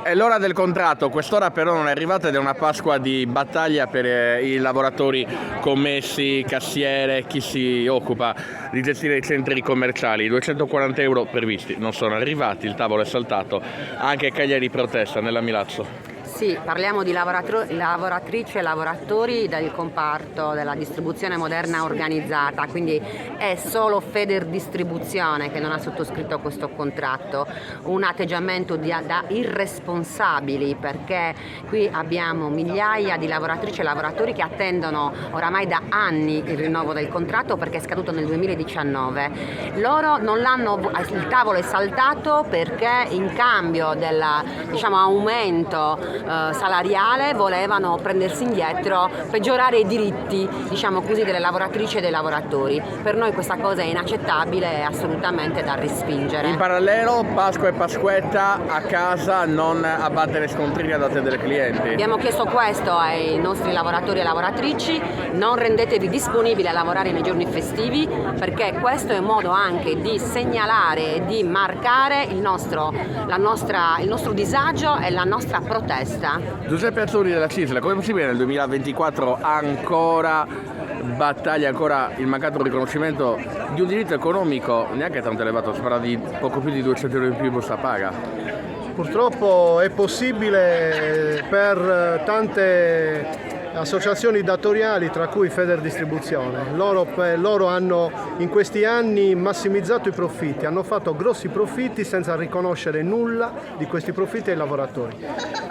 È l'ora del contratto, quest'ora però non è arrivata ed è una Pasqua di battaglia per i lavoratori commessi, cassiere, chi si occupa di gestire i centri commerciali. I 240 euro previsti non sono arrivati, il tavolo è saltato, anche Cagliari protesta nella Milazzo. Sì, parliamo di lavoratrici e lavoratori del comparto della distribuzione moderna organizzata, quindi è solo Federdistribuzione che non ha sottoscritto questo contratto, un atteggiamento da irresponsabili, perché qui abbiamo migliaia di lavoratrici e lavoratori che attendono oramai da anni il rinnovo del contratto perché è scaduto nel 2019. Loro non l'hanno, il tavolo è saltato perché in cambio del aumento salariale volevano prendersi indietro, peggiorare i diritti delle lavoratrici e dei lavoratori. Per noi questa cosa è inaccettabile e assolutamente da respingere. In parallelo Pasqua e Pasquetta a casa, non abbattere scontrini da parte delle clienti. Abbiamo chiesto questo ai nostri lavoratori e lavoratrici: non rendetevi disponibili a lavorare nei giorni festivi, perché questo è un modo anche di segnalare e di marcare il nostro disagio e la nostra protesta. Giuseppe Azzurri della CISL, come è possibile nel 2024 ancora battaglia, ancora il mancato riconoscimento di un diritto economico neanche tanto elevato, si parla di poco più di 200 euro in più in busta paga? Purtroppo è possibile per tante associazioni datoriali, tra cui Federdistribuzione. Loro hanno in questi anni massimizzato i profitti, hanno fatto grossi profitti senza riconoscere nulla di questi profitti ai lavoratori.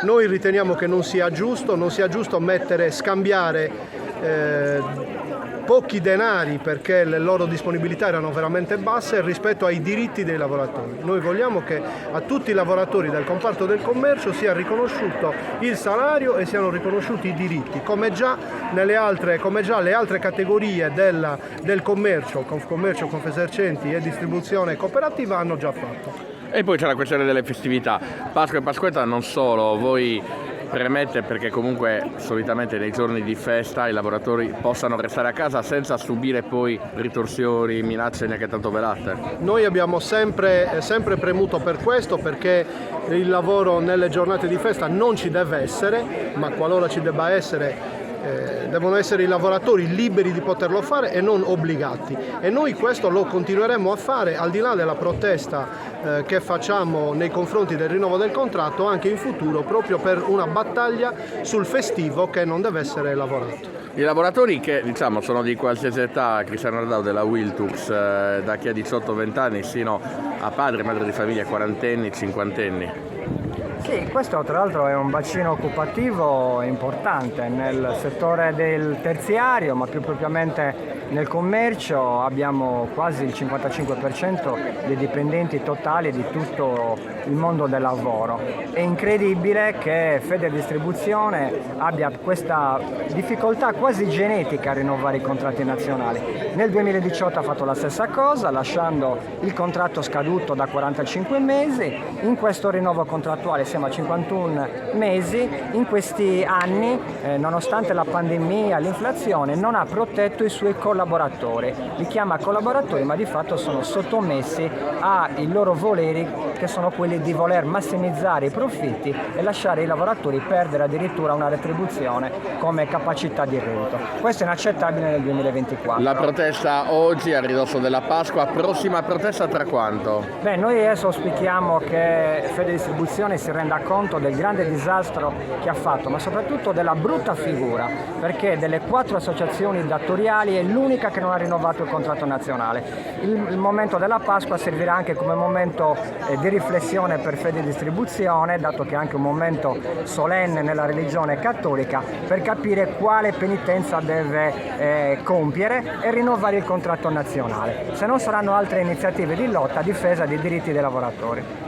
Noi riteniamo che non sia giusto scambiare pochi denari, perché le loro disponibilità erano veramente basse, rispetto ai diritti dei lavoratori. Noi vogliamo che a tutti i lavoratori del comparto del commercio sia riconosciuto il salario e siano riconosciuti i diritti, come già le altre categorie del commercio, Confesercenti e distribuzione cooperativa hanno già fatto. E poi c'è la questione delle festività, Pasqua e Pasquetta non solo, voi premette perché comunque solitamente nei giorni di festa i lavoratori possano restare a casa senza subire poi ritorsioni, minacce neanche tanto velate. Noi abbiamo sempre premuto per questo, perché il lavoro nelle giornate di festa non ci deve essere, ma qualora ci debba essere devono essere i lavoratori liberi di poterlo fare e non obbligati, e noi questo lo continueremo a fare al di là della protesta che facciamo nei confronti del rinnovo del contratto anche in futuro, proprio per una battaglia sul festivo che non deve essere lavorato. I lavoratori che sono di qualsiasi età, Cristiano Ardau della Wiltux, da chi ha 18-20 anni sino a padri e madri di famiglia, quarantenni, cinquantenni. Sì, questo tra l'altro è un bacino occupativo importante nel settore del terziario, ma più propriamente nel commercio. Abbiamo quasi il 55% dei dipendenti totali di tutto il mondo del lavoro. È incredibile che Federdistribuzione abbia questa difficoltà quasi genetica a rinnovare i contratti nazionali. Nel 2018 ha fatto la stessa cosa, lasciando il contratto scaduto da 45 mesi. In questo rinnovo contrattuale siamo a 51 mesi. In questi anni, nonostante la pandemia, l'inflazione, non ha protetto i suoi collaboratori. Li chiama collaboratori, ma di fatto sono sottomessi ai loro voleri, che sono quelli di voler massimizzare i profitti e lasciare i lavoratori perdere addirittura una retribuzione come capacità di reddito. Questo è inaccettabile nel 2024. La protesta oggi a ridosso della Pasqua, prossima protesta tra quanto? Noi adesso auspichiamo che Federdistribuzione si renda conto del grande disastro che ha fatto, ma soprattutto della brutta figura, perché delle 4 associazioni datoriali è l'unica che non ha rinnovato il contratto nazionale. Il momento della Pasqua servirà anche come momento di riflessione per Federdistribuzione, dato che è anche un momento solenne nella religione cattolica, per capire quale penitenza deve compiere e rinnovare il contratto nazionale. Se non saranno altre iniziative di lotta a difesa dei diritti dei lavoratori.